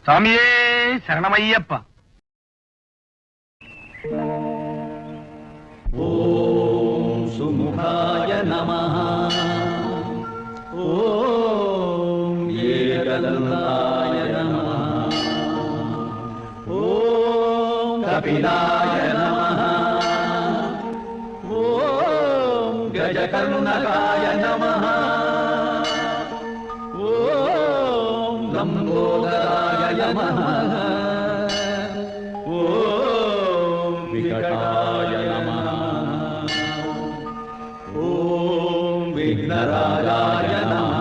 స్వామియే శరణమయ్యప్ప. ఓం సుముఖాయ నమః. ఓం ఏకదంతాయ నమః. ఓం కపిలాయ నమః. ఓం గజకర్ణకాయ నమః. ఓం లంబోదరాయ నమః. ఓం వికటాయ నమః. ఓం విఘ్నరాజాయ నమః.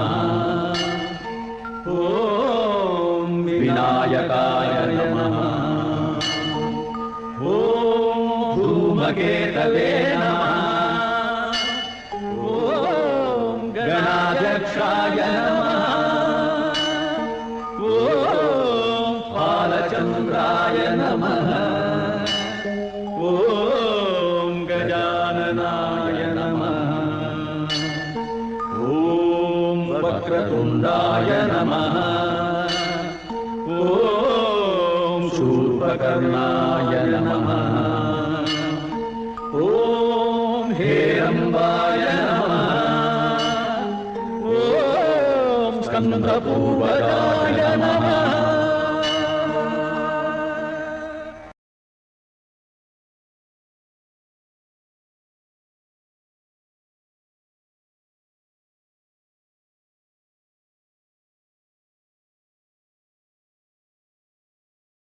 ఓం వినాయకాయ నమః. ఓం ధూమకేతవే నమః. ఓం గణాధ్యక్షాయ నమః. ఓం బాలచంద్రాయ నమః. ఓం గజాననాయ నమః. ఓం వక్రతుండాయ నమః. ఓం శూర్పకర్ణాయ నమః. ఓం హేరంబాయ నమః. ఓం స్కందపూర్వజాయ నమః.